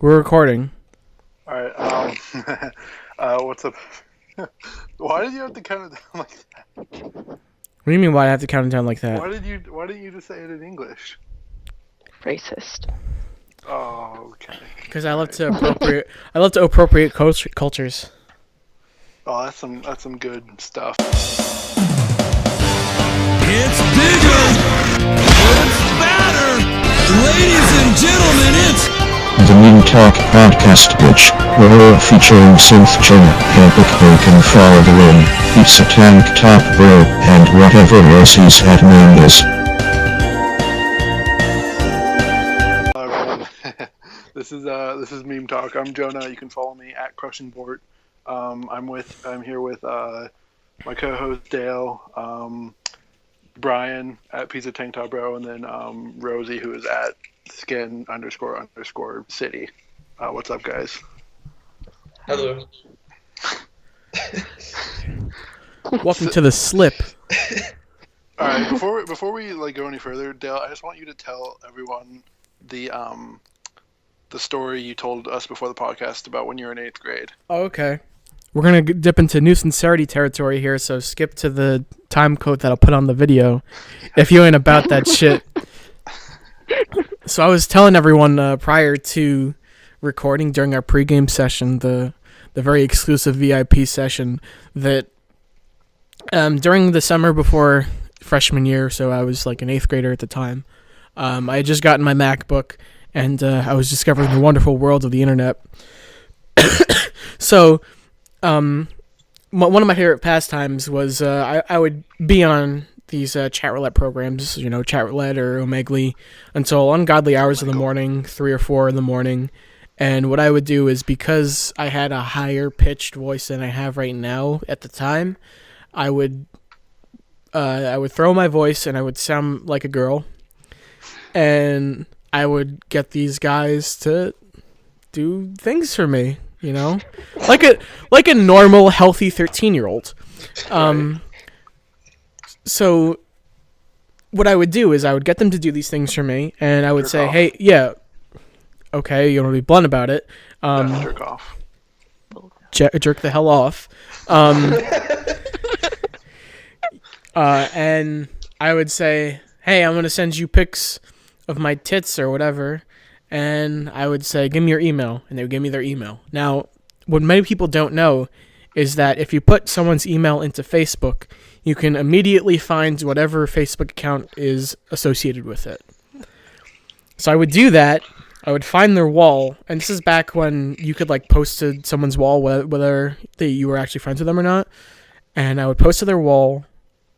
We're recording. All right. What's up? Why did you have to count it down like that? What do you mean? Why I have to count it down like that? Why didn't you just say it in English? Racist. Oh, okay. Because I love to appropriate. I love to appropriate cultures. Oh, that's some good stuff. It's bigger! It's better! Ladies and gentlemen, it's the MemeTalk podcast, which we're featuring Synth Chin, Epic Bacon Follow the Win, Pizza Tank Top Bro, and whatever else his name is. Hello, everyone. This is MemeTalk. I'm Jonah. You can follow me at CrushingBort. I'm here with my co-host Dale, Brian at Pizza Tank Top Bro, and then Rosie, who is at skin__city. What's up, guys? Hello. Welcome to the slip. All right, before we go any further, Dale, I just want you to tell everyone the story you told us before the podcast about when you were in 8th grade. Oh, okay. We're gonna dip into new sincerity territory here, so skip to the time code that I'll put on the video if you ain't about that shit. So I was telling everyone prior to recording during our pregame session, the very exclusive VIP session, that during the summer before freshman year, so I was like an 8th grader at the time, I had just gotten my MacBook, and I was discovering the wonderful world of the internet. So one of my favorite pastimes was I would be on these chat roulette programs, chat roulette or Omegle, until ungodly hours of the morning, 3 or 4 in the morning. And what I would do is, because I had a higher pitched voice than I have right now at the time, I would throw my voice and I would sound like a girl, and I would get these guys to do things for me, like a normal, healthy 13-year-old. So what I would do is I would get them to do these things for me, and I would Jerk say, off. hey, yeah, okay, you want to be blunt about it. Jerk off. Jerk the hell off. And I would say, hey, I'm going to send you pics of my tits or whatever. And I would say, give me your email. And they would give me their email. Now, what many people don't know is that if you put someone's email into Facebook, you can immediately find whatever Facebook account is associated with it. So I would do that. I would find their wall, and this is back when you could post to someone's wall whether you were actually friends with them or not. And I would post to their wall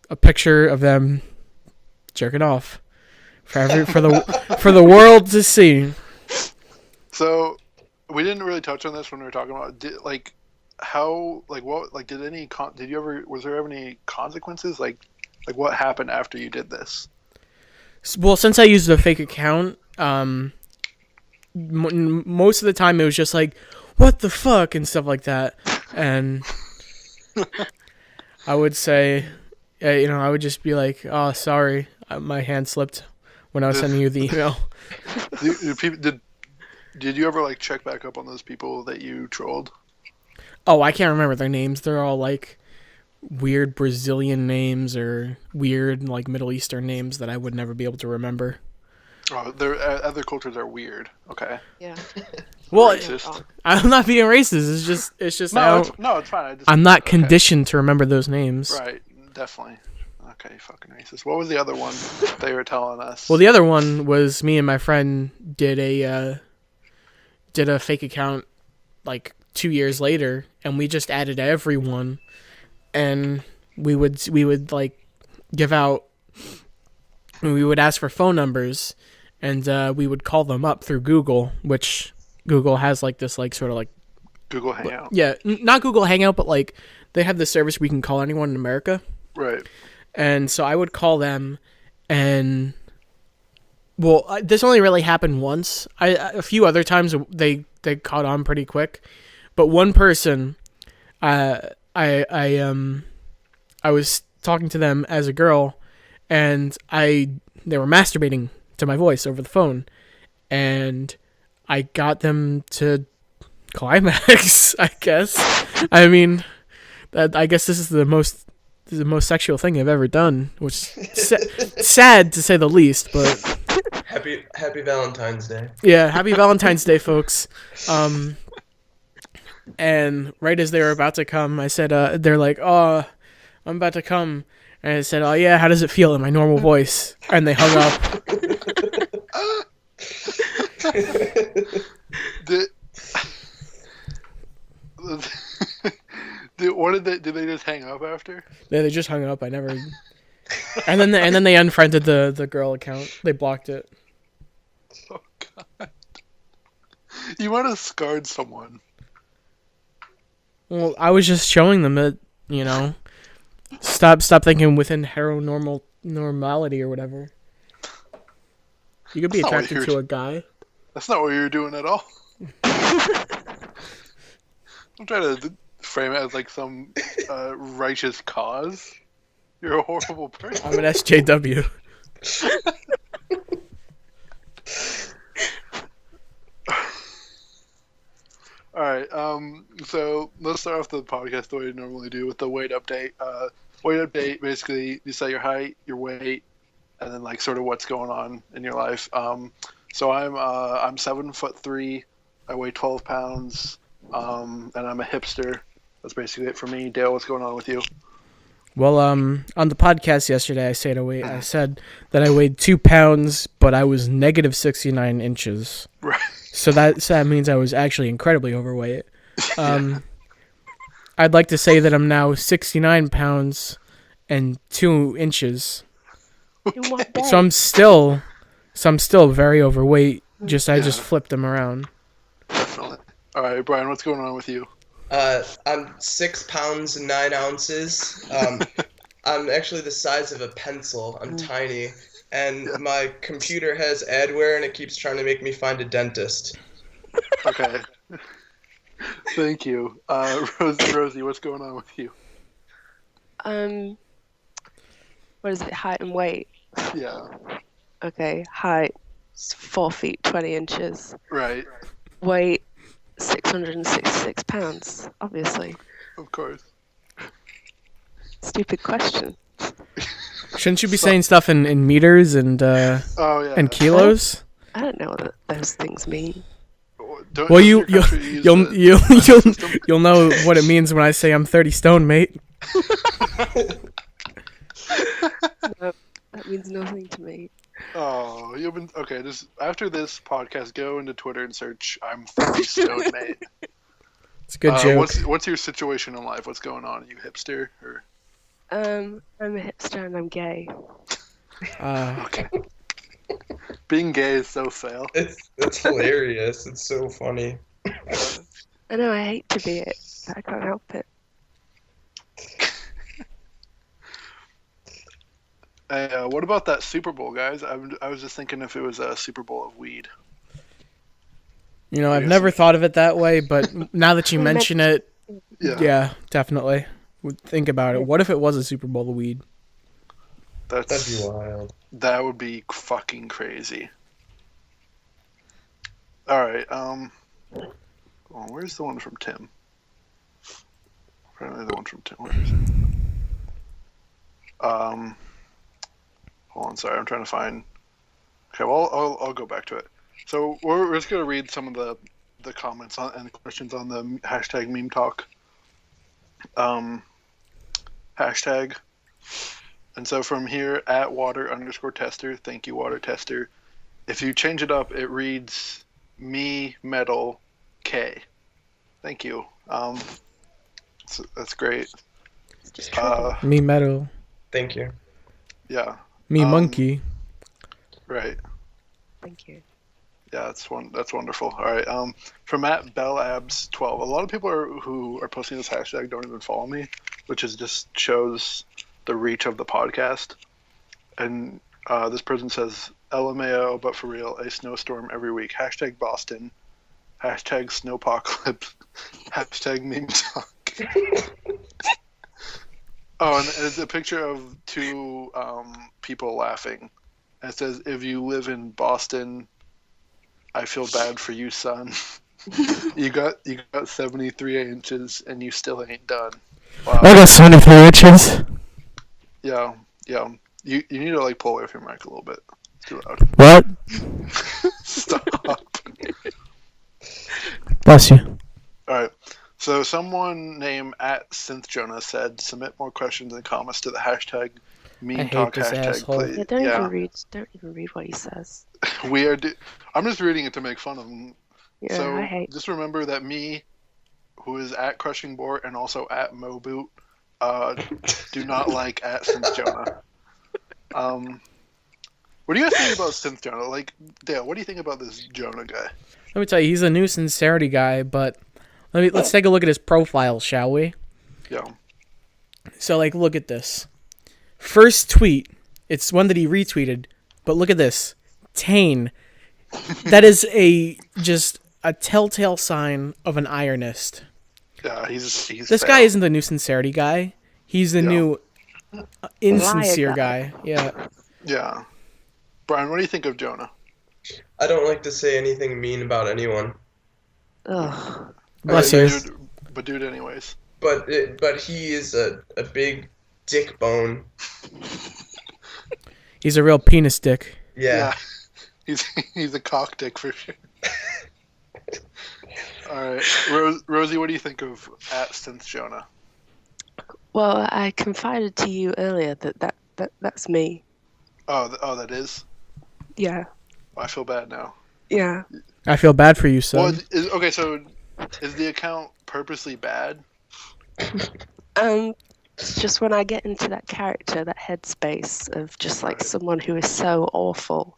a picture of them jerking off for the world to see. So we didn't really touch on this when we were talking about did you ever, was there ever any consequences, like what happened after you did this? Well, since I used a fake account, most of the time it was just like, what the fuck, and stuff like that. And I would say, I would just be like, oh, sorry, my hand slipped when I was sending you the email. Did you ever check back up on those people that you trolled? Oh, I can't remember their names. They're all weird Brazilian names or weird Middle Eastern names that I would never be able to remember. Oh, other cultures are weird. Okay. Yeah. Well, Racist. I'm not being racist. It's just It's fine. I'm not conditioned to remember those names. Right, definitely. Okay, fucking racist. What was the other one they were telling us? Well, the other one was me and my friend did a fake account 2 years later, and we just added everyone, and we would give out. We would ask for phone numbers, and we would call them up through Google, which Google has this sort of Google Hangout. yeah, not Google Hangout, but they have this service where we can call anyone in America. Right. And so I would call them, and this only really happened once. A few other times they caught on pretty quick, but one person, I was talking to them as a girl, and they were masturbating to my voice over the phone, and I got them to climax. I guess. I mean, I guess this is the most sexual thing I've ever done, which sad to say the least. But Happy Valentine's Day. yeah, happy Valentine's Day, folks. And right as they were about to come, I said, they're like, "Oh, I'm about to come," and I said, "Oh yeah, how does it feel?" in my normal voice, and they hung up. Did they just hang up after? Yeah, they just hung up. I never. And then they unfriended the girl account. They blocked it. Oh God! You might have scarred someone. Well, I was just showing them that, stop thinking within normality or whatever. You could be That's not what attracted to a guy. That's not what you were doing at all. I'm trying to frame it as like some righteous cause. You're a horrible person. I'm an SJW. All right. So let's start off the podcast the way we normally do with the weight update. Weight update, basically, you say your height, your weight, and then like sort of what's going on in your life. So I'm 7'3". I weigh 12 pounds, and I'm a hipster. That's basically it for me. Dale, what's going on with you? Well, on the podcast yesterday, I said that I weighed 2 pounds, but I was negative 69 inches. Right. So that means I was actually incredibly overweight. I'd like to say that I'm now 69 pounds and 2 inches. In what day? So I'm still very overweight. I just flipped them around. Definitely. All right, Brian, what's going on with you? I'm 6 pounds and 9 ounces. I'm actually the size of a pencil. I'm tiny. And my computer has adware and it keeps trying to make me find a dentist. Okay. Thank you. Rosie, what's going on with you? What is it? Height and weight. Yeah. Okay, height 4 feet 20 inches. Right. Weight 666 pounds. Obviously. Of course. Stupid question. Shouldn't you be saying stuff in meters and and kilos? I don't know what those things mean. Well, you'll know what it means when I say I'm 30 stone, mate. No, that means nothing to me. Oh, you've been okay. Just after this podcast, go into Twitter and search "I'm 30 stone, mate." It's a good joke. What's your situation in life? What's going on? Are you hipster or? I'm a hipster and I'm gay. Okay. Being gay is so fail. It's hilarious. It's so funny. I know I hate to be it, but I can't help it. What about that Super Bowl, guys? I was just thinking if it was a Super Bowl of weed. I've never thought of it that way, but now that you mention it, yeah, definitely. Think about it. What if it was a Super Bowl of weed? That'd be wild. That would be fucking crazy. All right. Where's the one from Tim? Apparently the one from Tim. Where is it? Hold on. Sorry, I'm trying to find. Okay. Well, I'll go back to it. So we're just gonna read some of the comments and questions on the hashtag MemeTalk. Hashtag. And so from here, at water_tester, thank you, water tester. If you change it up, it reads me metal K. Thank you. That's great. Me metal. Thank you. Yeah. Me monkey. Right. Thank you. Yeah, that's wonderful. All right. From at BellAbs12, a lot of people who are posting this hashtag don't even follow me, which just shows the reach of the podcast. And this person says, LMAO, but for real, a snowstorm every week. Hashtag Boston. Hashtag snowpocalypse. Hashtag MemeTalk. Oh, and it's a picture of two people laughing. And it says, if you live in Boston, I feel bad for you, son. You got 73 inches and you still ain't done. Wow. I got 73 inches. Yeah. You need to like pull away from your mic a little bit. It's too loud. What? Stop. Bless you. All right. So someone named @SynthJonah said, submit more questions and comments to the hashtag MemeTalk this hashtag, asshole. please. Yeah, don't even read what he says. I'm just reading it to make fun of him. Yeah, So I hate. just remember that me, who is @CrushingBort and also @MoBoot, do not like @SynthJonah. What do you guys think about SynthJonah? Like, Dale, what do you think about this Jonah guy? Let me tell you, he's a new sincerity guy, but let's take a look at his profile, shall we? Yeah. So, like, look at this. First tweet, it's one that he retweeted, but look at this. Tane. That is just a telltale sign of an ironist. Yeah, he's This failed. guy isn't the new sincerity guy. He's the new insincere Liar guy. Yeah. Yeah. Brian, what do you think of Jonah? I don't like to say anything mean about anyone, Ugh. Bless Uh, you. But dude, anyways. but he is a big dick bone. He's a real penis dick. Yeah. He's a cock dick for sure. All right, Rosie, what do you think of @SynthJonah? Well, I confided to you earlier that's me. Oh, that is. Yeah. I feel bad now. Yeah. I feel bad for you, son. Well, okay, so is the account purposely bad? It's just when I get into that character, that headspace of just like someone who is so awful,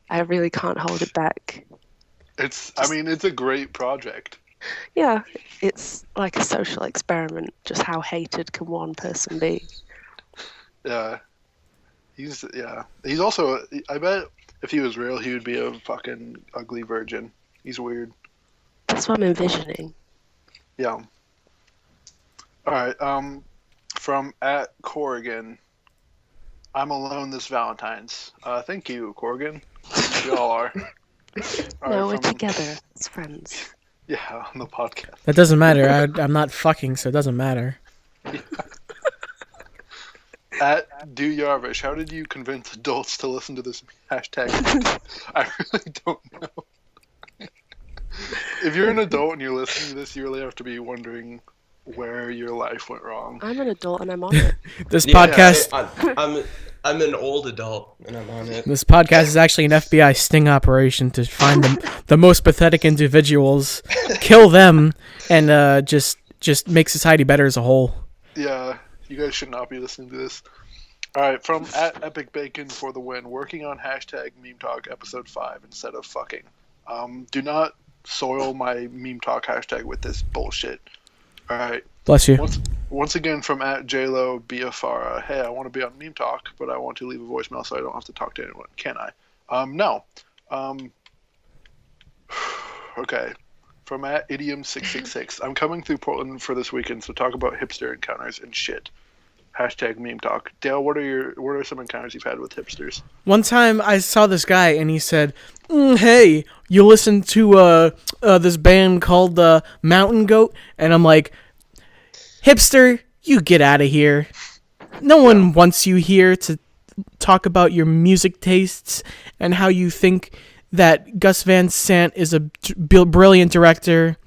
I really can't hold it back. It's a great project. Yeah, it's like a social experiment. Just how hated can one person be? Yeah. He's also, I bet if he was real, he would be a fucking ugly virgin. He's weird. That's what I'm envisioning. Yeah. All right. From @Corrigan, I'm alone this Valentine's. Thank you, Corrigan. We all are. All No, right, we're from- together as friends. Yeah, on the podcast. That doesn't matter. I'm not fucking, so it doesn't matter. @DoYarvish, how did you convince adults to listen to this hashtag? I really don't know. If you're an adult and you're listening to this, you really have to be wondering where your life went wrong. I'm an adult and I'm on it. This podcast. I'm an old adult and I'm on it. This podcast is actually an FBI sting operation to find the most pathetic individuals, kill them, and just make society better as a whole. Yeah, you guys should not be listening to this. All right, from @EpicBacon for the win. Working on hashtag MemeTalk episode 5 instead of fucking. Do not soil my MemeTalk hashtag with this bullshit. All right. Bless you. Once again from @JLo Biafara. Hey, I want to be on MemeTalk, but I want to leave a voicemail so I don't have to talk to anyone. Can I? No. Okay. From @Idiom666. I'm coming through Portland for this weekend, so talk about hipster encounters and shit. Hashtag MemeTalk. Dale, what are some encounters you've had with hipsters? One time I saw this guy and he said, "Hey, you listen to this band called Mountain Goat?" And I'm like, "Hipster, you get out of here. No one wants you here to talk about your music tastes and how you think that Gus Van Sant is a brilliant director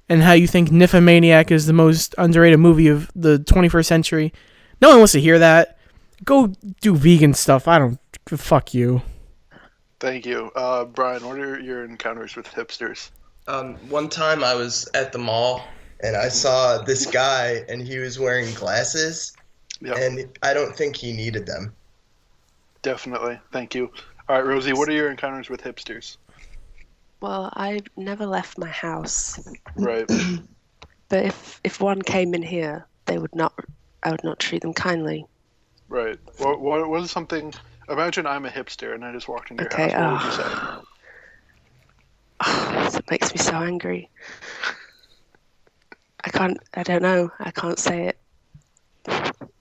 and how you think Nymphomaniac is the most underrated movie of the 21st century. No one wants to hear that. Go do vegan stuff. Fuck you." Thank you. Brian, what are your encounters with hipsters? One time I was at the mall and I saw this guy and he was wearing glasses and I don't think he needed them. Definitely. Thank you. All right, Rosie, what are your encounters with hipsters? Well, I never left my house, Right. but if one came in here, I would not treat them kindly. Right. What is something... Imagine I'm a hipster and I just walked into your house. What would you say? Oh, that makes me so angry. I don't know. I can't say it.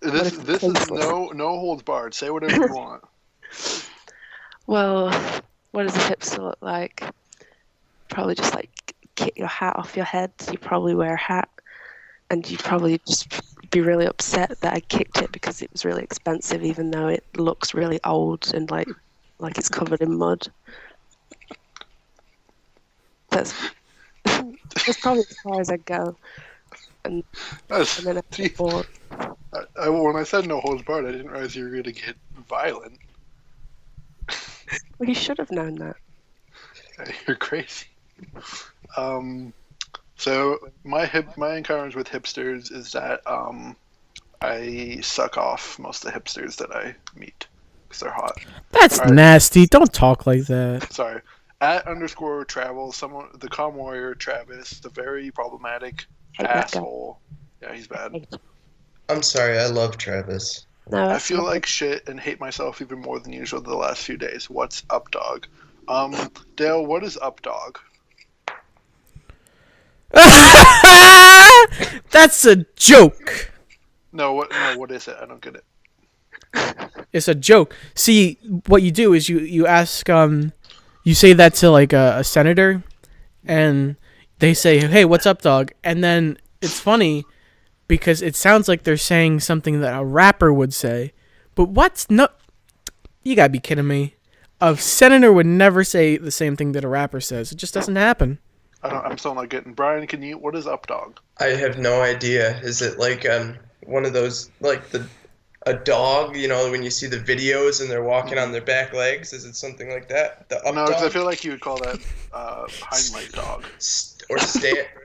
This is no holds barred. Say whatever you want. Well, what does a hipster look like? probably just like kick your hat off your head. You probably wear a hat, and you'd probably just be really upset that I kicked it because it was really expensive, even though it looks really old and like it's covered in mud. That's probably as far as I go. And then I get bored. When I said no holds barred, I didn't realize you were going to get violent. Well, you should have known that. You're crazy. So my encounters with hipsters is that I suck off most of the hipsters that I meet because they're hot. That's nasty. Don't talk like that. Sorry. @_travel, the calm warrior Travis, the very problematic asshole. Yeah, he's bad. I'm sorry, I love Travis. No, I feel like shit and hate myself even more than usual the last few days. What's up, dog? Dale, what is up, dog? That's a joke. No, what is it? I don't get it. It's a joke. See, what you do is you ask you say that to like a senator, and they say, "Hey, what's up, dog?" And then it's funny because it sounds like they're saying something that a rapper would say. But you gotta be kidding me. A senator would never say the same thing that a rapper says. It just doesn't happen. I'm still not getting. Brian, what is up, dog? I have no idea. Is it like one of those, like a dog, you know, when you see the videos and they're walking on their back legs? Is it something like that? The up No, because I dog? feel like you would call that hind leg dog. Or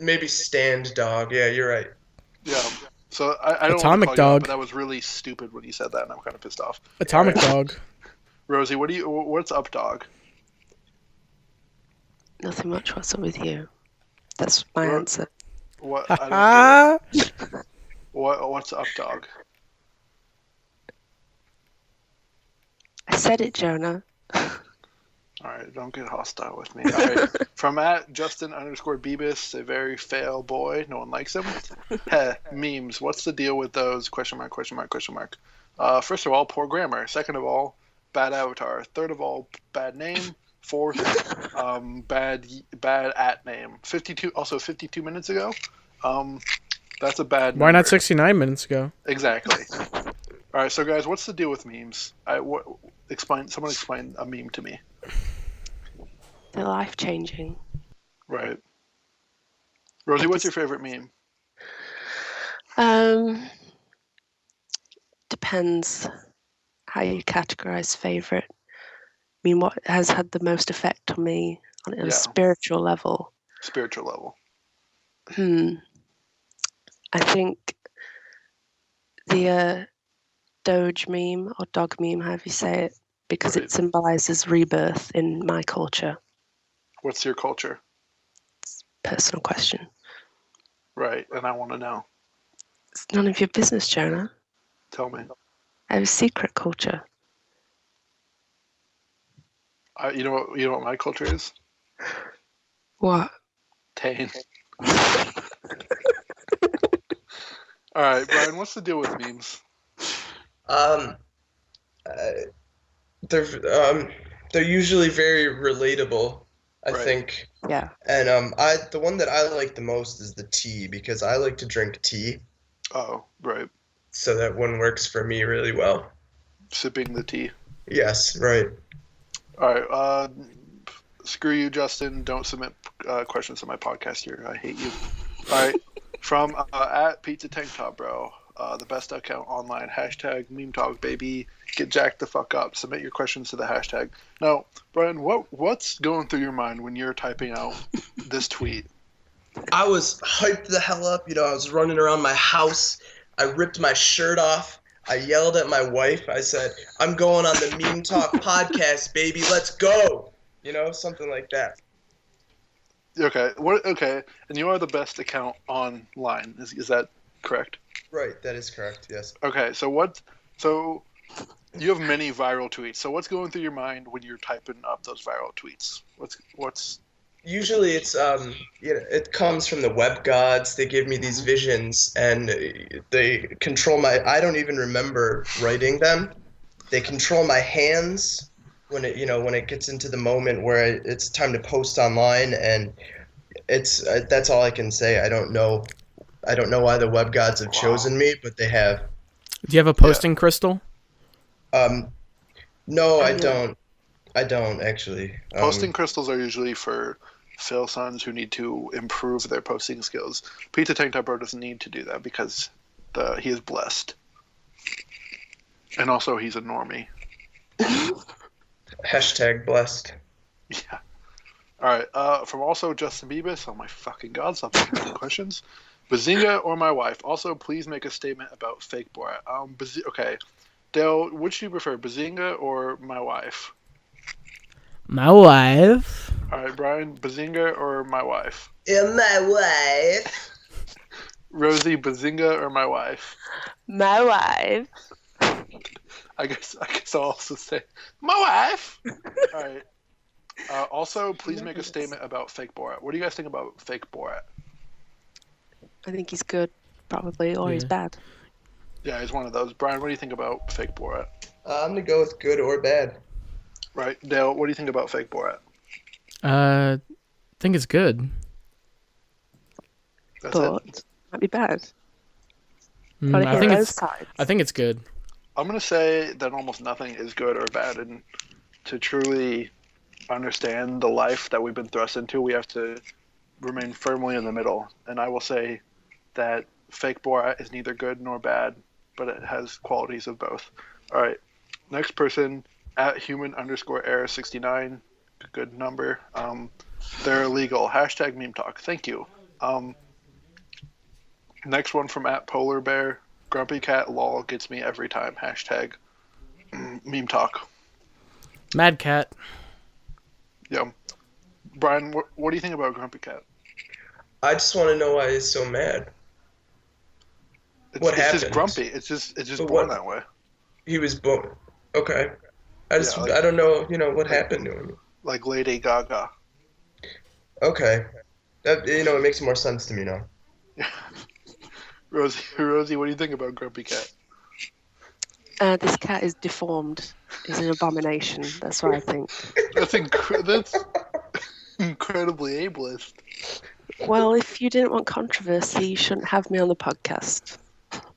maybe stand dog. Yeah, you're right. Yeah. So I don't Atomic want to call you out, dog. but that was really stupid when you said that, and I'm kind of pissed off. Atomic dog. Rosie, what's up, dog? nothing much. What's up with you? That's my answer. What? I don't get it. What's up, dog? I said it, Jonah. All right, don't get hostile with me. All right, from @Justin_Bebis, a very fail boy. No one likes him. Heh, memes. What's the deal with those? Question mark, question mark, question mark. First of all, poor grammar. Second of all, bad avatar. Third of all, bad name. Fourth, bad @name. 52 minutes ago. That's a bad number. Why not 69 minutes ago? Exactly. All right, so guys, what's the deal with memes? Someone explain a meme to me. They're life-changing. Right. Rosie, what's your favorite meme? Depends how you categorize favorite. I mean, what has had the most effect on me on a spiritual level? Spiritual level. I think the Doge meme or dog meme, however you say it, because it symbolizes rebirth in my culture. What's your culture? Personal question. Right, and I want to know. It's none of your business, Jonah. Tell me. I have a secret culture. You know what my culture is? What? Tane. All right, Brian, what's the deal with memes? They're usually very relatable, I think. Yeah. And the one that I like the most is the tea, because I like to drink tea. Oh, right. So that one works for me really well. Sipping the tea. Yes, right. All right. Screw you, Justin. Don't submit questions to my podcast here. I hate you. All right. From @PizzaTankTopBro, the best account online. #MemeTalk, baby. Get jacked the fuck up. Submit your questions to the hashtag. Now, Brian, what's going through your mind when you're typing out this tweet? I was hyped the hell up. You know, I was running around my house. I ripped my shirt off. I yelled at my wife. I said, "I'm going on the MemeTalk podcast, baby. Let's go." You know, something like that. Okay. Okay. And you are the best account online. Is that correct? Right. That is correct. Yes. Okay. So you have many viral tweets. So what's going through your mind when you're typing up those viral tweets? What's Usually it's it comes from the web gods. They give me these visions, and they control I don't even remember writing them. They control my hands. when it gets into the moment where it's time to post online, and it's that's all I can say. I don't know why the web gods have chosen me, but they have. Do you have a posting crystal? No, I don't. I don't actually. Posting crystals are usually for Phil sons who need to improve their posting skills. Pizza Tank Top Bro doesn't need to do that because he is blessed. And also he's a normie. Hashtag blessed. Yeah. Alright, from also Justin Bieber. Oh my fucking god, stop asking questions. Bazinga or my wife? Also, please make a statement about fake Borat. Okay. Dale, which do you prefer, Bazinga or my wife? My wife. Alright, Brian, Bazinga or my wife? Yeah, my wife. Rosie, Bazinga or my wife? My wife. I guess I'll also say my wife. All right. Also, please make a statement about fake Borat. What do you guys think about fake Borat? I think he's good, probably, or he's bad. Yeah, he's one of those. Brian, what do you think about fake Borat? I'm gonna go with good or bad. Right, Dale, what do you think about fake Borat? I think it's good. That's But it. might be bad. I think both it's. sides. I think it's good. I'm gonna say that almost nothing is good or bad, and to truly understand the life that we've been thrust into, we have to remain firmly in the middle. And I will say that fake Borat is neither good nor bad, but it has qualities of both. All right, next person at human_error69, good number. They're illegal. Hashtag MemeTalk. Thank you. Next one from at Polar Bear. Grumpy Cat lol gets me every time. Hashtag MemeTalk. Mad Cat. Yeah. Brian, what do you think about Grumpy Cat? I just want to know why he's so mad. What It's happened? just grumpy. It's just But born what- that way. He was born. Okay. I don't know. What happened to him. Like Lady Gaga. Okay. That it makes more sense to me now. Rosie, what do you think about Grumpy Cat? This cat is deformed. He's an abomination. That's what I think. That's incredibly ableist. Well, if you didn't want controversy, you shouldn't have me on the podcast.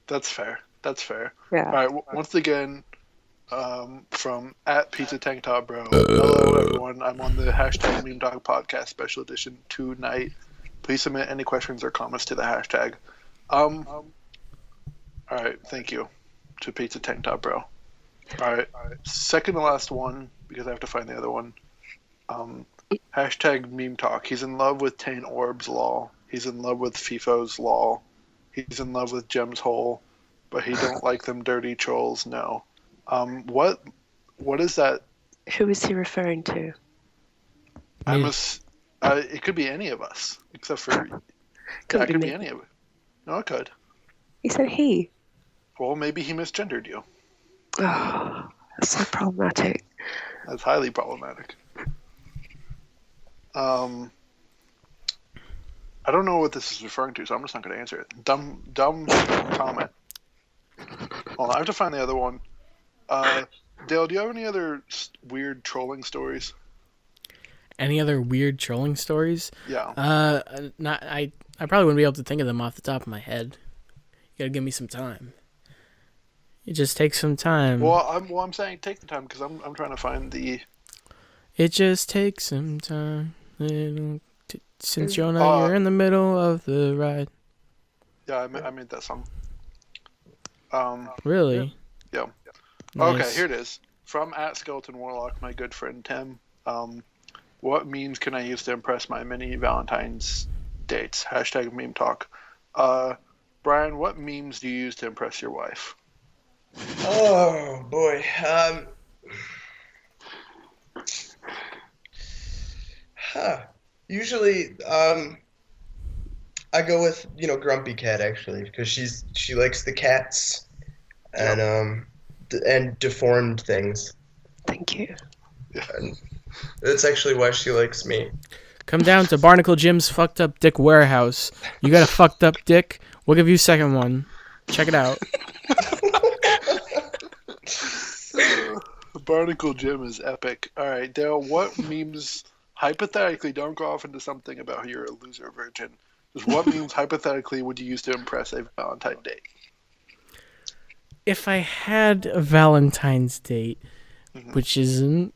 That's fair. Yeah. All right. Once again, from at Pizza Tank Top Bro. Hello, everyone. I'm on the hashtag MemeTalk Podcast Special Edition tonight. Please submit any questions or comments to the hashtag. All right. Thank you to Pizza Tank Top Bro. All right. Second to last one, because I have to find the other one. Hashtag MemeTalk. He's in love with Tane Orb's lol. He's in love with FIFO's lol. He's in love with Jem's hole, but he don't like them dirty trolls. No. What is that? Who is he referring to? It could be any of us, except for Couldn't it could me. be any of it. No, it could. He said he. Well, maybe he misgendered you. Oh, that's so problematic. That's highly problematic. I don't know what this is referring to, so I'm just not going to answer it. Dumb comment. Hold on, I have to find the other one. Dale, do you have any other weird trolling stories? Any other weird trolling stories? Yeah. I probably wouldn't be able to think of them off the top of my head. You gotta give me some time. It just takes some time. Well, I'm saying take the time because I'm trying to find the. It just takes some time. Since you're in the middle of the ride. Yeah, I made that song. Really? Yeah. Nice. Okay, here it is. From at Skeleton Warlock, my good friend Tim. What memes can I use to impress my mini Valentine's dates? Hashtag MemeTalk. Brian, what memes do you use to impress your wife? Oh boy. Usually, I go with Grumpy Cat actually because she likes the cats and deformed things. Thank you. And that's actually why she likes me. Come down to Barnacle Jim's fucked up dick warehouse. You got a fucked up dick? We'll give you a second one. Check it out. Barnacle Jim is epic. All right, Dale, what memes hypothetically don't go off into something about how you're a loser virgin? Just what memes hypothetically would you use to impress a Valentine date? If I had a Valentine's date, which isn't.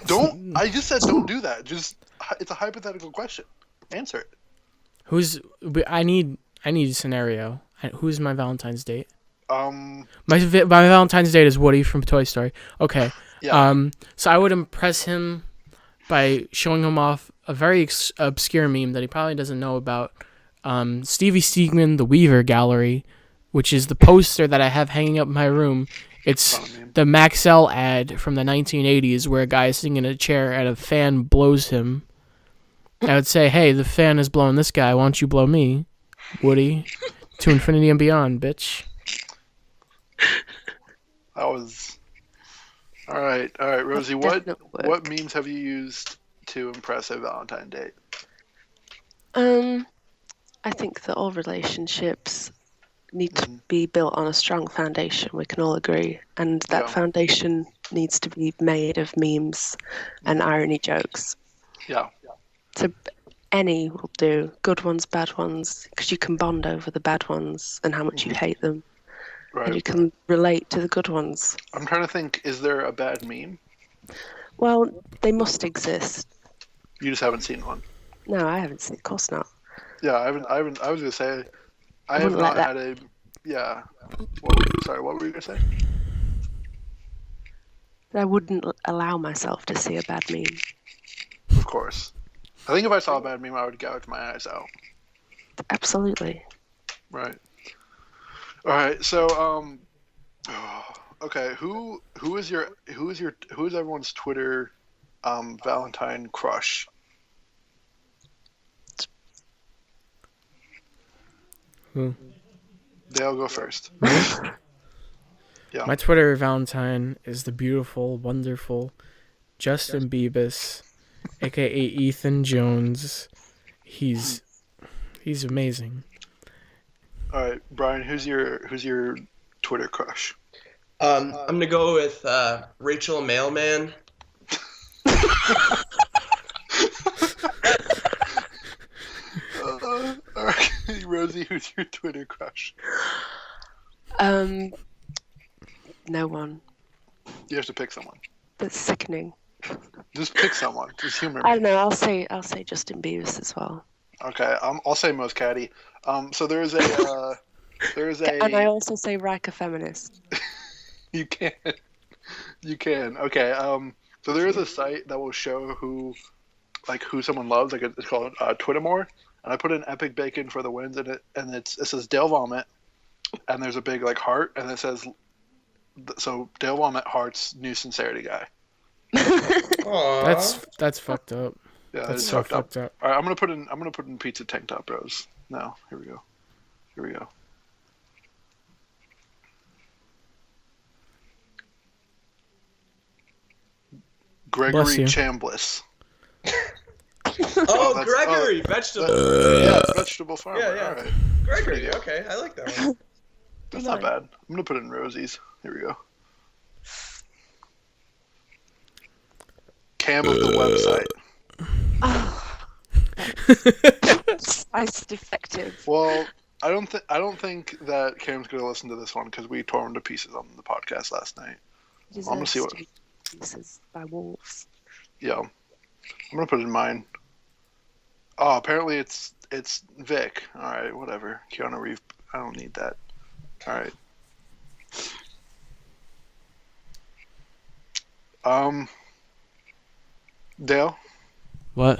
Don't. I just said don't do that. Just it's a hypothetical question. Answer it. I need a scenario. Who's my Valentine's date? Um. My Valentine's date is Woody from Toy Story. Okay. Yeah. So I would impress him by showing him off a very obscure meme that he probably doesn't know about. Stevie Stegman, The Weaver Gallery, which is the poster that I have hanging up in my room. It's the Maxell ad from the 1980s where a guy is sitting in a chair and a fan blows him. I would say, hey, the fan is blowing this guy. Why don't you blow me, Woody? To infinity and beyond, bitch. That was... All right, Rosie. What memes have you used to impress a Valentine date? I think that all relationships need to be built on a strong foundation. We can all agree, and that foundation needs to be made of memes and irony jokes. Yeah. So any will do, good ones, bad ones, because you can bond over the bad ones and how much you hate them, and you can relate to the good ones. I'm trying to think. Is there a bad meme? Well, they must exist. You just haven't seen one. No, I haven't seen. Of course not. Yeah, I haven't. I was gonna say, I have not had a. Yeah. Sorry, what were you gonna say? I wouldn't allow myself to see a bad meme. Of course. I think if I saw a bad meme, I would gouge my eyes out. Absolutely. Right. All right. So, okay. Who is everyone's Twitter, Valentine crush? Who? They'll go first. Yeah. My Twitter Valentine is the beautiful, wonderful Justin Bieber, aka Ethan Jones. He's amazing. All right, Brian. Who's your Twitter crush? I'm gonna go with Rachel Mailman. All right, Rosie. Who's your Twitter crush? No one. You have to pick someone. That's sickening. Just pick someone. Just humor me. I don't know. I'll say Justin Bieber as well. Okay, I'll say Most Caddy. So there's a. And I also say Riker Feminist. You can. Okay. So there is a site that will show who someone loves. Like it's called Twittermore, and I put in Epic Bacon for the wins in it, and it says Dale Vomit, and there's a big heart, and it says, so Dale Vomit hearts new sincerity guy. That's fucked up. Yeah, that's so fucked up. All right, I'm gonna put in Pizza Tank Top Bros. Now here we go. Gregory Chambliss. Oh, Gregory, vegetable. Yeah, vegetable farmer. Yeah. All right. Gregory, okay, I like that one. That's not bad. I'm gonna put it in Rosie's. Here we go. Cam of the website. Oh, that's defective. Well, I don't think that Cam's gonna listen to this one because we tore him to pieces on the podcast last night. I'm gonna see what pieces by wolves. Yeah, I'm gonna put it in mine. Oh, apparently it's Vic. All right, whatever. Keanu Reeves. I don't need that. All right. Dale. What?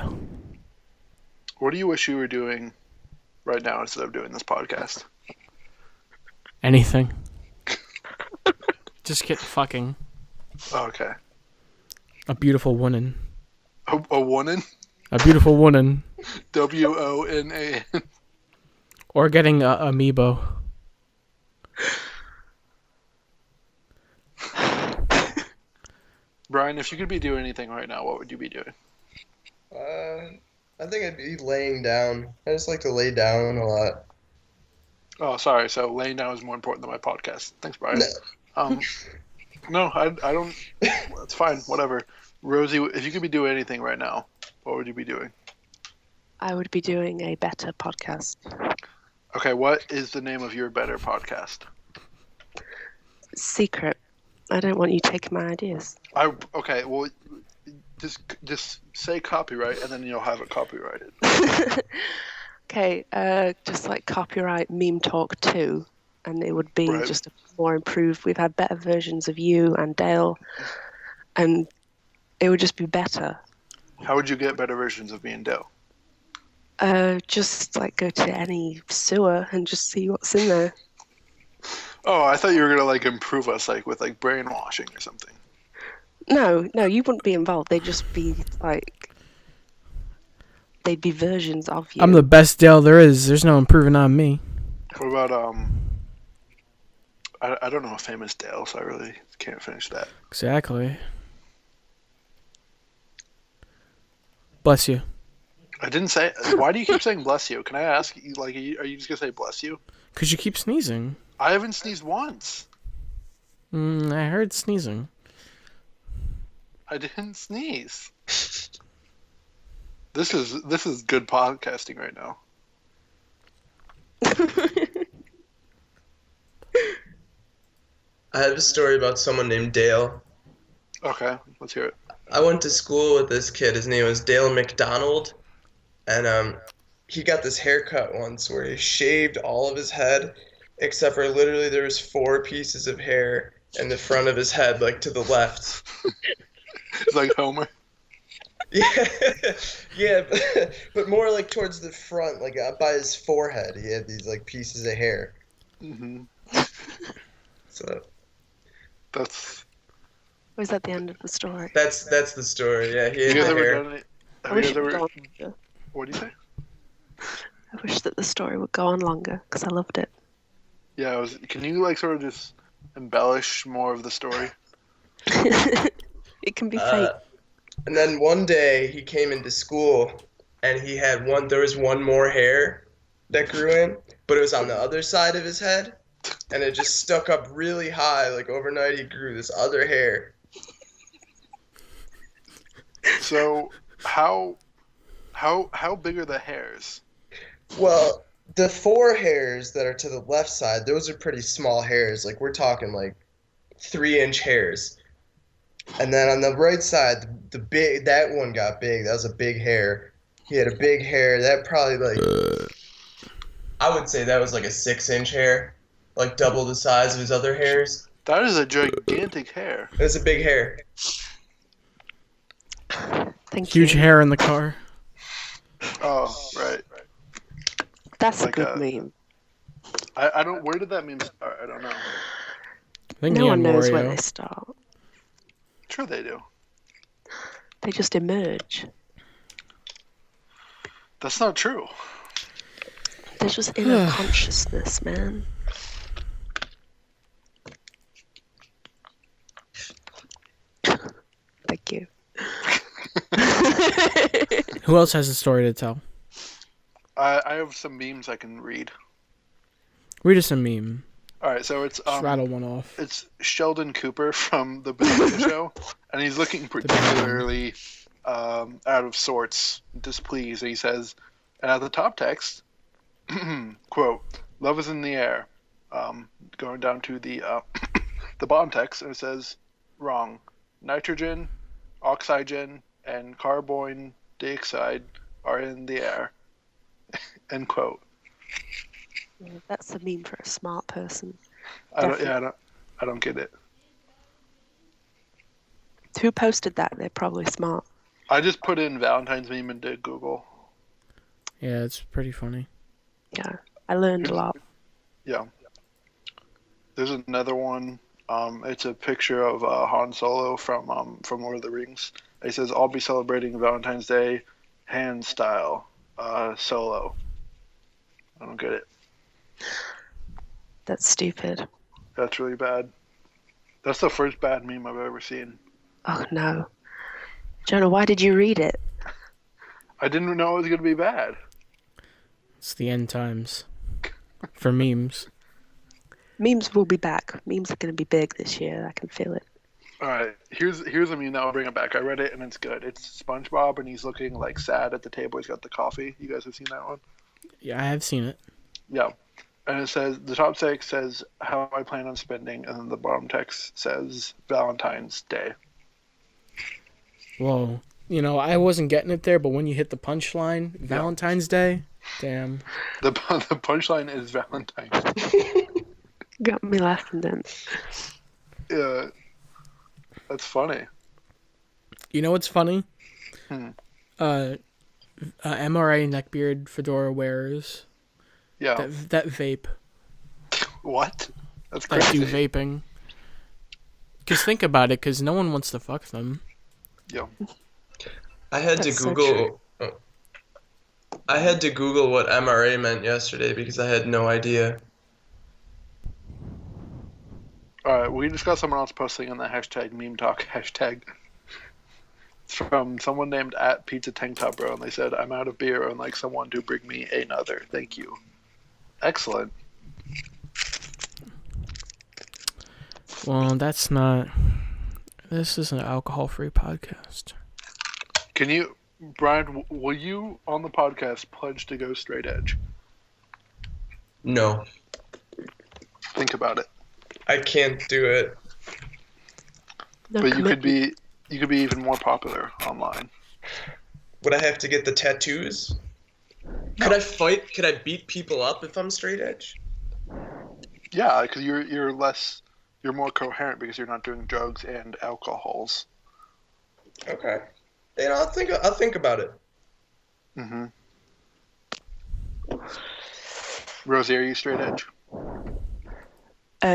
What do you wish you were doing right now instead of doing this podcast? Anything. Just get fucking. Oh, okay. A beautiful woman. A woman? A beautiful woman. WONAN. Or getting a amiibo. Brian, if you could be doing anything right now, what would you be doing? I think I'd be laying down. I just like to lay down a lot. Oh, sorry. So laying down is more important than my podcast. Thanks, Brian. No, I don't. It's fine. Whatever. Rosie, if you could be doing anything right now, what would you be doing? I would be doing a better podcast. Okay, what is the name of your better podcast? Secret. I don't want you taking my ideas. Okay, well, just say copyright, and then you'll have it copyrighted. Okay, just like copyright MemeTalk 2, and it would be Right. just more improved. We've had better versions of you and Dale, and it would just be better. How would you get better versions of me and Dale? Just like go to any sewer and just see what's in there. Oh, I thought you were gonna like improve us, like with like brainwashing or something. No, you wouldn't be involved. They'd just be like, they'd be versions of you. I'm the best Dale there is. There's no improving on me. What about I don't know a famous Dale, so I really can't finish that. Exactly. Bless you. I didn't say. Why do you keep saying bless you? Can I ask you? Like, are you just gonna say bless you? Because you keep sneezing. I haven't sneezed once. I heard sneezing. I didn't sneeze. This is good podcasting right now. I have a story about someone named Dale. Okay, let's hear it. I went to school with this kid. His name was Dale McDonald, and he got this haircut once where he shaved all of his head, except for literally there was 4 pieces of hair in the front of his head, like to the left. It's like Homer. Yeah, but more like towards the front, like by his forehead. He had these like pieces of hair. Mm-hmm. So That's. Was that the end of the story? that's the story. Yeah, he had You guys the ever hair. done it? I Have you wish guys it would go ever? on longer. What do you say? I wish that the story would go on longer because I loved it. Yeah, can you like sort of just embellish more of the story? It can be fake. And then one day he came into school and he had there was one more hair that grew in, but it was on the other side of his head and it just stuck up really high. Like overnight he grew this other hair. So how big are the hairs? Well, the 4 hairs that are to the left side, those are pretty small hairs. Like we're talking like 3-inch hairs. And then on the right side, that one got big. That was a big hair. He had a big hair. That probably like, I would say that was like a 6-inch hair, like double the size of his other hairs. That is a gigantic hair. It was a big hair. Thank you. Huge hair in the car. Oh, right. That's Like a good a- meme. I don't. Where did that meme start? I don't know. I think No one Neon knows where Wario. they start. Sure they do. They just emerge. That's not true. They're just inner consciousness, man. Thank you. Who else has a story to tell? I have some memes I can read. Read us a meme. All right, so it's Just rattle one off. it's Sheldon Cooper from the Banana Show, and he's looking particularly out of sorts, displeased. And he says, and at the top text, quote, "Love is in the air." Going down to the the bottom text, and it says, "Wrong. Nitrogen, oxygen, and carbon dioxide are in the air." End quote. That's a meme for a smart person. I don't get it. Who posted that? They're probably smart. I just put in Valentine's meme into Google. Yeah, it's pretty funny. Yeah, I learned a lot. Yeah. There's another one. It's a picture of Han Solo from Lord of the Rings. It says, "I'll be celebrating Valentine's Day, hand style, solo." I don't get it. That's stupid. That's really bad. That's the first bad meme I've ever seen. Oh no. Jonah, why did you read it? I didn't know it was gonna be bad. It's the end times for memes. Memes will be back. Memes are going to be big this year. I can feel it. All right, here's a meme that will bring it back. I read it and it's good. It's SpongeBob and he's looking like sad at the table. He's got the coffee. You guys have seen that one? Yeah, I have seen it. Yeah. And it says the top text says how I plan on spending, and then the bottom text says Valentine's Day. Whoa. I wasn't getting it there, but when you hit the punchline, Valentine's Day, damn. The punchline is Valentine's. Got me laughing then. Yeah, that's funny. You know what's funny? Hmm. MRA neckbeard fedora wearers. Yeah. That vape. What? That's That crazy. do vaping. Because think about it, because no one wants to fuck them. Yeah. I had That's to so Google. I had to Google what MRA meant yesterday because I had no idea. All right, we just got someone else posting in the hashtag MemeTalk hashtag. It's from someone named @PizzaTankTopBro, and they said, "I'm out of beer and like someone to bring me another. Thank you." Excellent. Well, this is an alcohol-free podcast. Can you, Brian? Will you on the podcast pledge to go straight edge? No, Think about it. I can't do it. No But you could commitment. be even more popular online. Would I have to get the tattoos? Could I fight? Could I beat people up if I'm straight edge? Yeah, because you're more coherent because you're not doing drugs and alcohols. Okay. I'll think about it. Mm-hmm. Rosie, are you straight edge?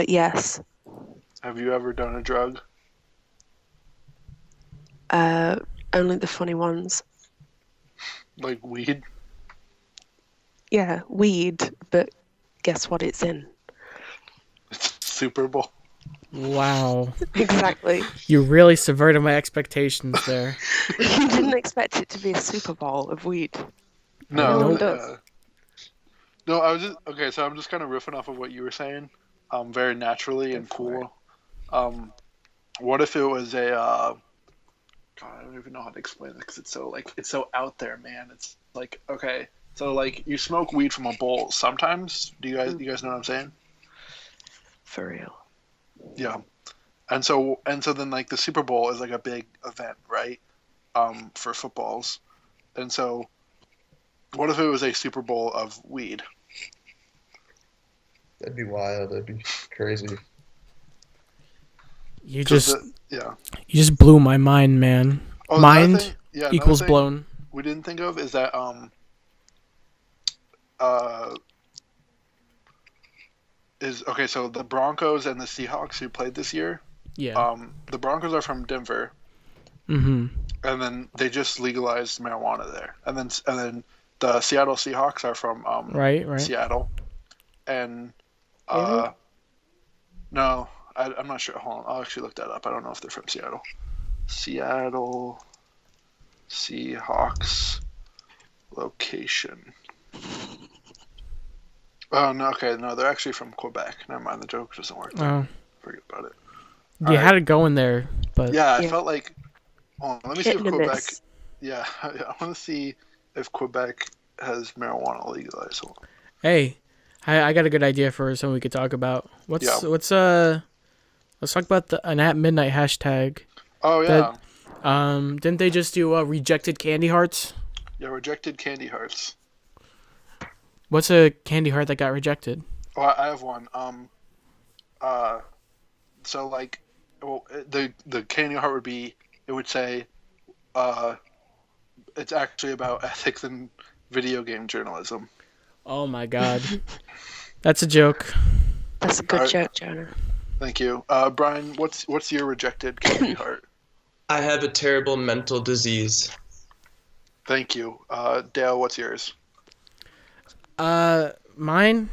Yes. Have you ever done a drug? Only the funny ones. Like weed? Yeah, weed, but guess what it's in? It's Super Bowl. Wow. Exactly. You really subverted my expectations there. You didn't expect it to be a Super Bowl of weed. No, No one does. no, I was just okay. So I'm just kind of riffing off of what you were saying, very naturally and cool. What if it was a? God, I don't even know how to explain it because it's so out there, man. It's like okay, so like you smoke weed from a bowl sometimes. Do you guys know what I'm saying? For real. Yeah, and so then like the Super Bowl is like a big event, right? For footballs, and so what if it was a Super Bowl of weed? That'd be wild. That'd be crazy. You 'Cause just yeah. you just blew my mind, man. Oh, Mind another equals thing blown. we didn't think of is that okay. So the Broncos and the Seahawks who played this year, Yeah. the Broncos are from Denver, Mm-hmm. and then they just legalized marijuana there, and then the Seattle Seahawks are from Right. Seattle, and Really? no, I'm not sure. Hold on, I'll actually look that up. I don't know if they're from Seattle. Seattle Seahawks location. Oh no, okay, no, they're actually from Quebec. Never mind, the joke doesn't work. Oh, Forget about it. you Alright. had it going there, but Yeah, I Yeah. felt like. Hold on, let me see if Hit and a Quebec. miss. Yeah, I want to see if Quebec has marijuana legalized. Hold on. hey, I got a good idea for something we could talk about. Let's talk about an at midnight hashtag. Oh yeah, Didn't they just do rejected candy hearts? yeah, rejected candy hearts. What's a candy heart that got rejected? Oh, I have one. So like, well, the candy heart would be. It would say, it's actually about ethics in video game journalism. Oh my god, that's a joke. That's a good Alright. joke, Jonah. Thank you, Brian. What's your rejected candy heart? I have a terrible mental disease. Thank you, Dale. What's yours? Mine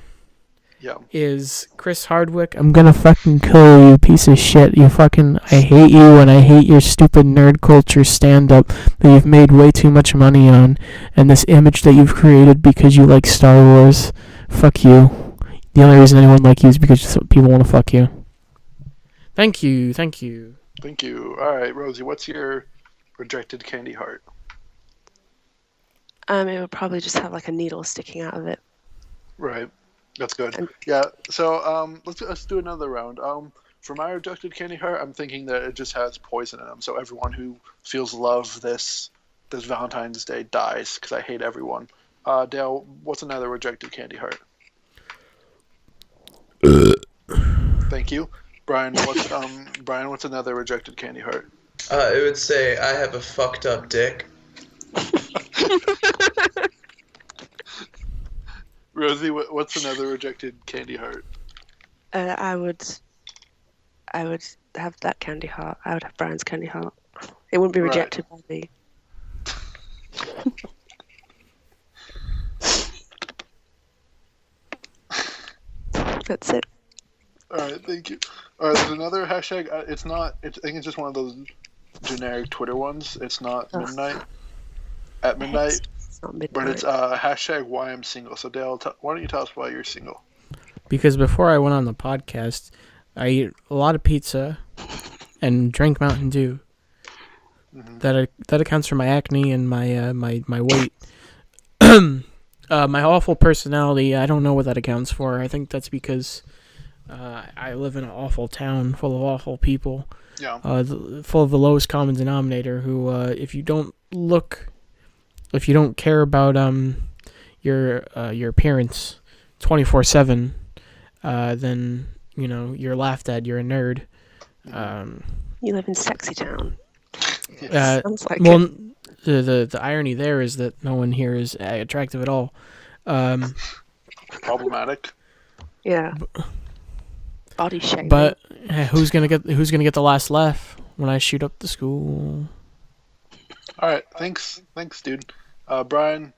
Yeah. is Chris Hardwick. I'm gonna fucking kill you, piece of shit. I hate you, and I hate your stupid nerd culture stand-up that you've made way too much money on, and this image that you've created because you like Star Wars. Fuck you. The only reason anyone like you is because people want to fuck you. Thank you. Thank you. All right, Rosie, what's your rejected candy heart? It would probably just have like a needle sticking out of it. Right. That's good. And Yeah. So let's do another round. For my rejected candy heart, I'm thinking that it just has poison in them. So everyone who feels love this Valentine's Day dies because I hate everyone. Dale, what's another rejected candy heart? Thank you. Brian, what's another rejected candy heart? It would say I have a fucked up dick. Rosie, what's another rejected candy heart? I would have that candy heart. I would have Brian's candy heart. It wouldn't be rejected by me. That's it. All right, thank you. All right, there's another hashtag. I think it's just one of those generic Twitter ones. It's not midnight. At midnight. It's not midnight. But it's hashtag why I'm single. So Dale, why don't you tell us why you're single? Because before I went on the podcast, I ate a lot of pizza and drank Mountain Dew. Mm-hmm. That accounts for my acne and my my weight. My awful personality, I don't know what that accounts for. I think that's because I live in an awful town full of awful people. Yeah. Full of the lowest common denominator who, if you don't care about your appearance 24/7, then you're laughed at. You're a nerd. You live in Sexy Town. Yes. Sounds like well, it. the irony there is that no one here is attractive at all. Problematic. Yeah. Body shaming. But who's gonna get the last laugh when I shoot up the school? All right, thanks, dude. Brian,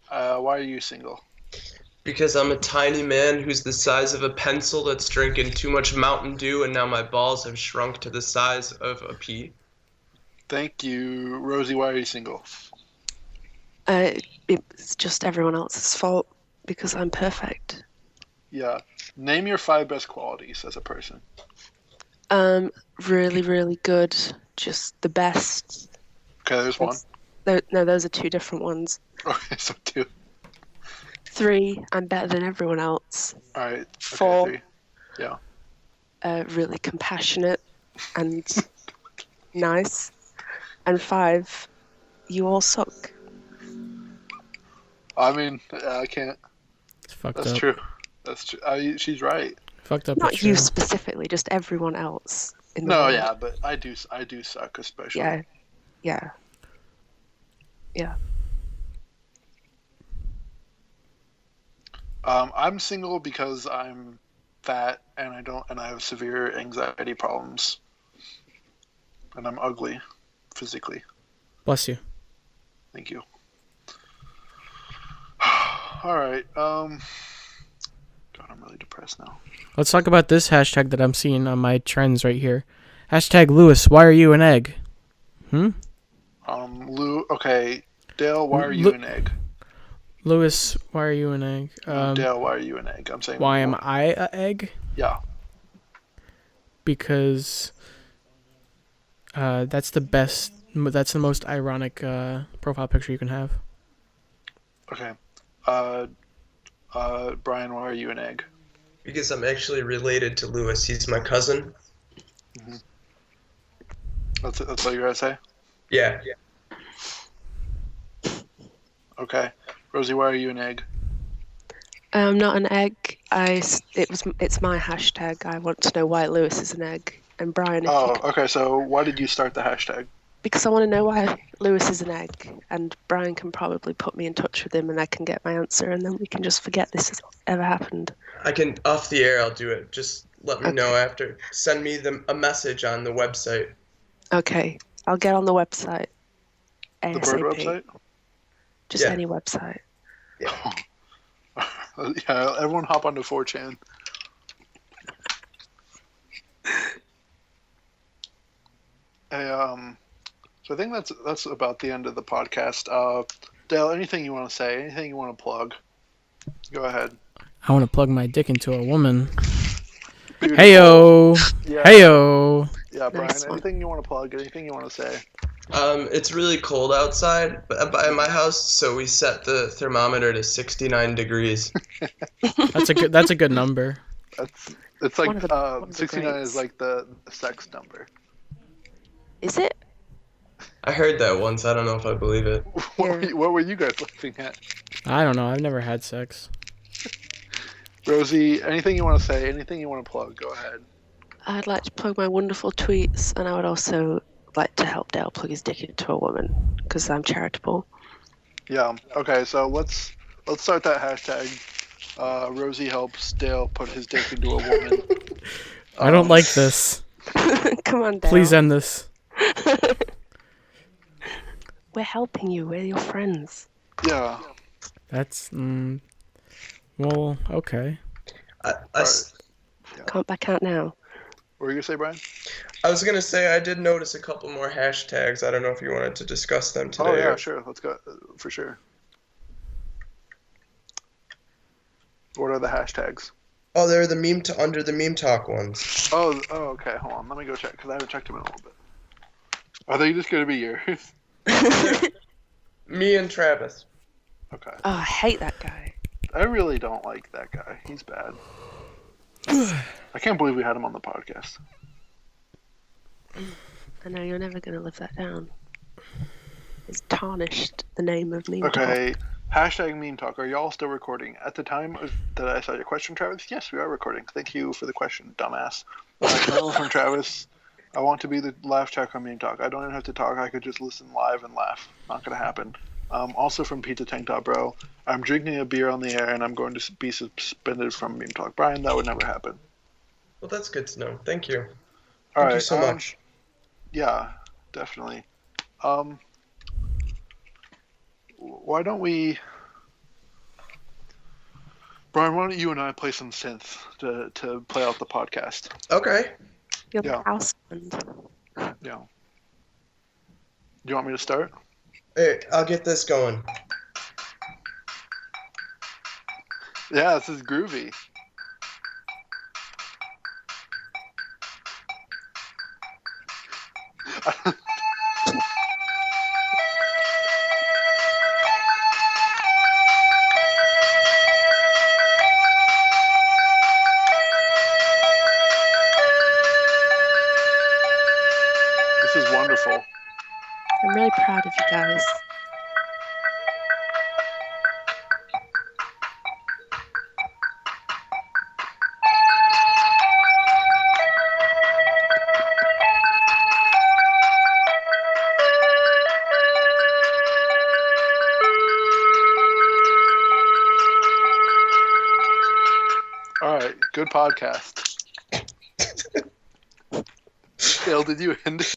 why are you single? Because I'm a tiny man who's the size of a pencil that's drinking too much Mountain Dew, and now my balls have shrunk to the size of a pea. Thank you, Rosie. Why are you single? It's just everyone else's fault because I'm perfect. Yeah. Name your 5 best qualities as a person. Really, really good. Just the best. Okay, there's one. No, those are 2 different ones. Okay, so 2. 3, I'm better than everyone else. All right. Okay, 4, 3. Yeah. really compassionate and nice. And 5, you all suck. I mean, I can't. It's fucked That's up. true. That's true. She's right. Fucked up. Not but you true. specifically, just everyone else in the No, world. yeah, but I do suck, especially. Yeah. I'm single because I'm fat and I have severe anxiety problems, and I'm ugly, physically. Bless you. Thank you. All right. God, I'm really depressed now. Let's talk about this hashtag that I'm seeing on my trends right here. Hashtag Lewis, why are you an egg? Okay, Dale, why are you an egg? Lewis, why are you an egg? Dale, why are you an egg? I'm saying. Why am I an egg? Yeah. Because that's the best. That's the most ironic profile picture you can have. Okay. Brian, why are you an egg? Because I'm actually related to Lewis. He's my cousin. Mm-hmm. That's all you gotta say? Yeah. Okay. Rosie, why are you an egg? I'm not an egg. It's my hashtag. I want to know why Lewis is an egg. And Brian, Okay. So why did you start the hashtag? because I want to know why Lewis is an egg, and Brian can probably put me in touch with him, and I can get my answer, and then we can just forget this has ever happened. I can, off the air, I'll do it. Just let me know after. Send me a message on the website. Okay, I'll get on the website. The ASAP. bird website? Just Yeah. any website. Yeah. Yeah, everyone hop onto 4chan. Hey, so I think that's about the end of the podcast. Dale, anything you want to say? Anything you want to plug? Go ahead. I want to plug my dick into a woman. Beautiful. Heyo, Yeah. heyo. Yeah, Brian. Nice one. Anything you want to plug? Anything you want to say? It's really cold outside by my house, so we set the thermometer to 69 degrees. That's a good number. It's One like of the 69 greats. is like the sex number. Is it? I heard that once. I don't know if I believe it. What were you guys looking at? I don't know. I've never had sex. Rosie, anything you want to say? Anything you want to plug? Go ahead. I'd like to plug my wonderful tweets, and I would also like to help Dale plug his dick into a woman because I'm charitable. Yeah. Okay. So let's start that hashtag. Rosie helps Dale put his dick into a woman. I don't like this. Come on, Dale. Please end this. We're helping you. We're your friends. Yeah. That's well, okay. Can't back out now. What were you gonna say, Brian? I was gonna say I did notice a couple more hashtags. I don't know if you wanted to discuss them today. Oh yeah, or- sure. Let's go for sure. What are the hashtags? Oh, they're the under the MemeTalk ones. Oh, okay. Hold on. Let me go check because I haven't checked them in a little bit. Are they just gonna be yours? Me and Travis. Okay. Oh, I hate that guy. I really don't like that guy. He's bad. I can't believe we had him on the podcast. I know you're never going to live that down. It's tarnished the name of me. Okay. Hashtag meme talk. Are y'all still recording? At the time that I saw your question, Travis, yes, we are recording. Thank you for the question, dumbass. From Travis, I want to be the laugh track on meme talk. I don't even have to talk. I could just listen live and laugh. Not going to happen. Also from Pizza Tank Top Bro, I'm drinking a beer on the air and I'm going to be suspended from meme talk. Brian, that would never happen. Well, that's good to know. Thank you. All Thank right. you so much. Yeah, definitely. Why don't we, Brian? Why don't you and I play some synth to play out the podcast? Okay. You're Yeah. the house band. Yeah. Do you want me to start? Hey, I'll get this going. Yeah, this is groovy. This is wonderful. I'm really proud of you guys. All right, good podcast. Dale, did you end it?